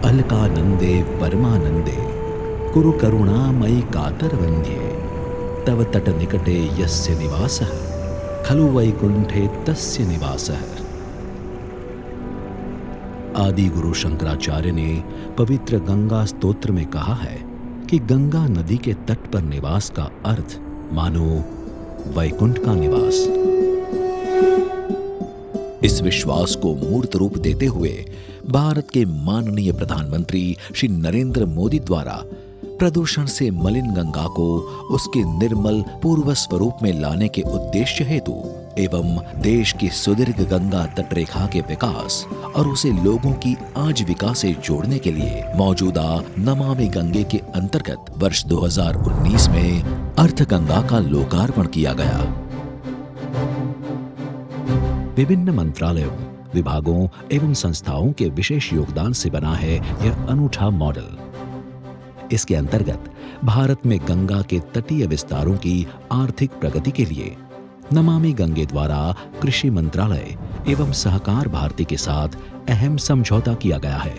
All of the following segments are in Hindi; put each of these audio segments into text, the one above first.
अलकानंदे परमानंदे कुरु करुणामयि कातरवन्द्ये तव तट निकटे यस्य निवासः खलु वैकुंठे तस्य निवासः। आदि गुरु शंकराचार्य ने पवित्र गंगा स्तोत्र में कहा है कि गंगा नदी के तट पर निवास का अर्थ मानो वैकुंठ का निवास। इस विश्वास को मूर्त रूप देते हुए भारत के माननीय प्रधानमंत्री श्री नरेंद्र मोदी द्वारा प्रदूषण से मलिन गंगा को उसके निर्मल पूर्व स्वरूप में लाने के उद्देश्य हेतु एवं देश की सुदीर्घ गंगा तटरेखा के विकास और उसे लोगों की आजीविका से जोड़ने के लिए मौजूदा नमामि गंगे के अंतर्गत वर्ष 2019 में अर्थ गंगा का लोकार्पण किया गया। विभिन्न मंत्रालयों, विभागों एवं संस्थाओं के विशेष योगदान से बना है यह अनूठा मॉडल। इसके अंतर्गत भारत में गंगा के तटीय विस्तारों की आर्थिक प्रगति के लिए नमामि गंगे द्वारा कृषि मंत्रालय एवं सहकार भारती के साथ अहम समझौता किया गया है।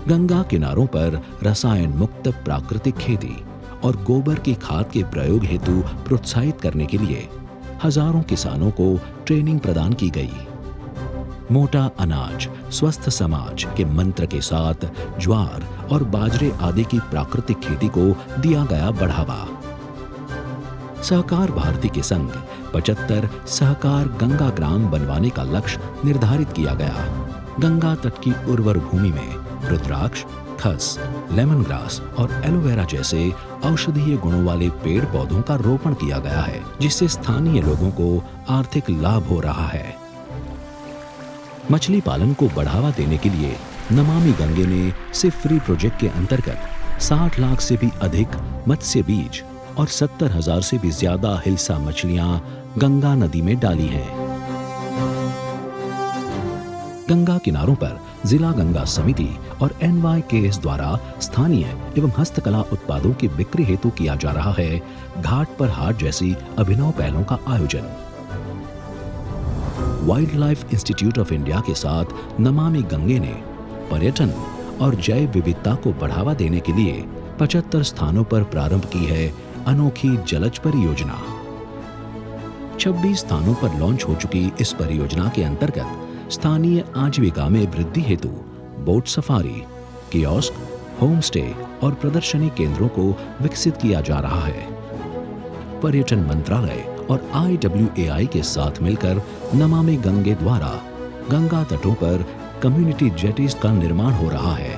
गंगा किनारों पर रसायन मुक्त प्राकृतिक खेती और गोबर की खाद के प्रयोग हेतु प्रोत्साहित करने के लिए हजारों किसानों को ट्रेनिंग प्रदान की गई। मोटा अनाज स्वस्थ समाज के मंत्र के साथ ज्वार और बाजरे आदि की प्राकृतिक खेती को दिया गया बढ़ावा। सहकार भारती के संग 75 सहकार गंगा ग्राम बनवाने का लक्ष्य निर्धारित किया गया। गंगा तट की उर्वर भूमि में रुद्राक्ष, खस, लेमन ग्रास और एलोवेरा जैसे औषधीय गुणों वाले पेड़ पौधों का रोपण किया गया है, जिससे स्थानीय लोगों को आर्थिक लाभ हो रहा है। मछली पालन को बढ़ावा देने के लिए नमामि गंगे ने सिर्फ फ्री प्रोजेक्ट के अंतर्गत 60 लाख से भी अधिक मत्स्य बीज और 70,000 से भी ज्यादा हिल्सा मछलियां गंगा नदी में डाली हैं। गंगा किनारों पर जिला गंगा समिति और NYKS द्वारा स्थानीय एवं हस्तकला उत्पादों की बिक्री हेतु किया जा रहा है घाट पर हाट जैसी अभिनव पहलों का आयोजन। Wild life institute of India के साथ नमामि गंगे ने पर्यटन और जैव विविधता को बढ़ावा देने के लिए 75 स्थानों पर प्रारंभ की है अनोखी जलज परियोजना। 26 स्थानों पर लॉन्च हो चुकी इस परियोजना के अंतर्गत स्थानीय आजीविका में वृद्धि हेतु boat safari, kiosk, home stay और प्रदर्शनी केंद्रों को विकसित किया जा रहा है। पर्यटन मंत्रालय और IWAI के साथ मिलकर नमामि गंगे द्वारा गंगा तटों पर कम्युनिटी जेटीज का निर्माण हो रहा है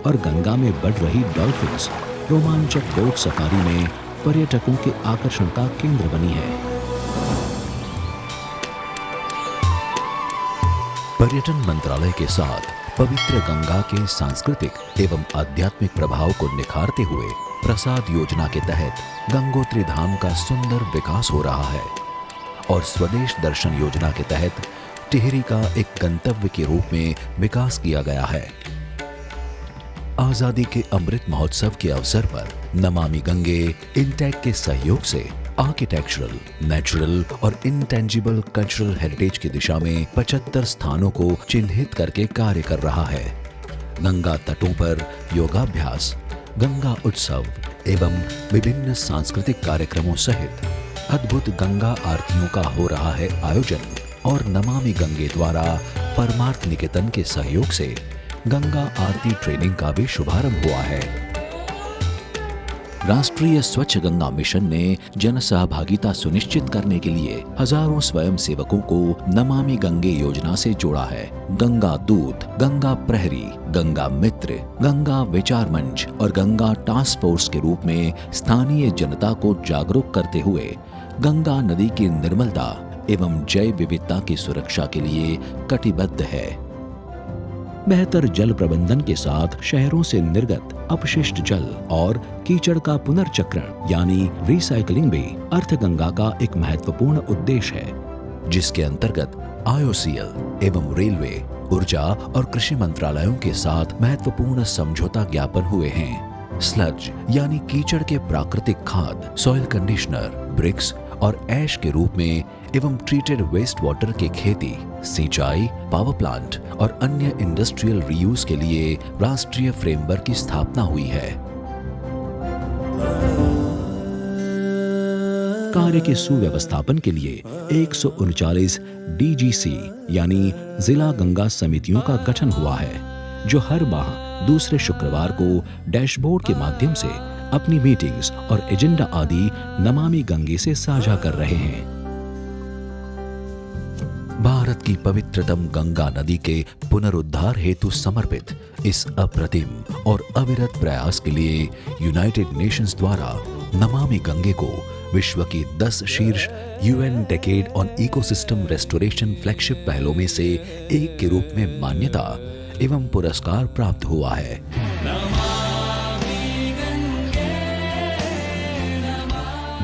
और गंगा में बढ़ रही डॉल्फिन्स रोमांचक बोट सफारी में पर्यटकों के आकर्षण का केंद्र बनी है। पर्यटन मंत्रालय के साथ पवित्र गंगा के सांस्कृतिक एवं आध्यात्मिक प्रभाव को निखारते हुए प्रसाद योजना के तहत गंगोत्री धाम का सुंदर विकास हो रहा है और स्वदेश दर्शन योजना के तहत टिहरी का एक गंतव्य के रूप में विकास किया गया है। आजादी के अमृत महोत्सव के अवसर पर नमामि गंगे इंटेक के सहयोग से आर्किटेक्चरल, नेचुरल और इंटेंजिबल कल्चरल हेरिटेज की दिशा में 75 स्थानों को चिन्हित करके कार्य कर रहा है। गंगा तटों पर योगाभ्यास, गंगा उत्सव एवं विभिन्न सांस्कृतिक कार्यक्रमों सहित अद्भुत गंगा आरतियों का हो रहा है आयोजन और नमामि गंगे द्वारा परमार्थ निकेतन के सहयोग से गंगा आरती ट्रेनिंग का भी शुभारंभ हुआ है। राष्ट्रीय स्वच्छ गंगा मिशन ने जन सहभागिता सुनिश्चित करने के लिए हजारों स्वयं सेवकों को नमामि गंगे योजना से जोड़ा है। गंगा दूत, गंगा प्रहरी, गंगा मित्र, गंगा विचार मंच और गंगा टास्क फोर्स के रूप में स्थानीय जनता को जागरूक करते हुए गंगा नदी की निर्मलता एवं जैव विविधता की सुरक्षा के लिए कटिबद्ध है। बेहतर जल प्रबंधन के साथ शहरों से निर्गत अपशिष्ट जल और कीचड़ का पुनर्चक्रण यानी रिसाइकलिंग भी अर्थ गंगा का एक महत्वपूर्ण उद्देश्य है, जिसके अंतर्गत IOCL एवं रेलवे, ऊर्जा और कृषि मंत्रालयों के साथ महत्वपूर्ण समझौता ज्ञापन हुए हैं। स्लज यानी कीचड़ के प्राकृतिक खाद, सॉइल कंडीशनर, ब्रिक्स और ऐश के रूप में एवं ट्रीटेड वेस्ट वाटर के खेती, सिंचाई, पावर प्लांट और अन्य इंडस्ट्रियल रीयूज के लिए राष्ट्रीय फ्रेमवर्क की स्थापना हुई है। कार्य के सुव्यवस्थापन के लिए 139 DGC यानी जिला गंगा समितियों का गठन हुआ है, जो हर माह दूसरे शुक्रवार को डैशबोर्ड के माध्यम से अपनी मीटिंग्स और एजेंडा आदि नमामि गंगे से साझा कर रहे हैं। भारत की पवित्रतम गंगा नदी के पुनरुद्धार हेतु समर्पित इस अप्रतिम और अविरत प्रयास के लिए यूनाइटेड नेशंस द्वारा नमामि गंगे को विश्व की 10 शीर्ष UN decade on ecosystem restoration flagship पहलों में से एक के रूप में मान्यता एवं पुरस्कार प्राप्त हुआ है।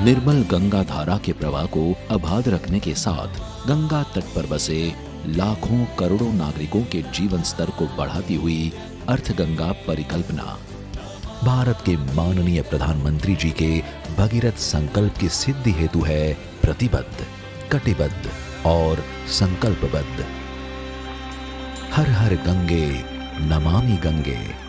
निर्मल गंगा धारा के प्रवाह को अबाध रखने के साथ गंगा तट पर बसे लाखों करोड़ों नागरिकों के जीवन स्तर को बढ़ाती हुई अर्थगंगा परिकल्पना भारत के माननीय प्रधानमंत्री जी के भगीरथ संकल्प की सिद्धि हेतु है प्रतिबद्ध, कटिबद्ध और संकल्पबद्ध। हर हर गंगे, नमामि गंगे।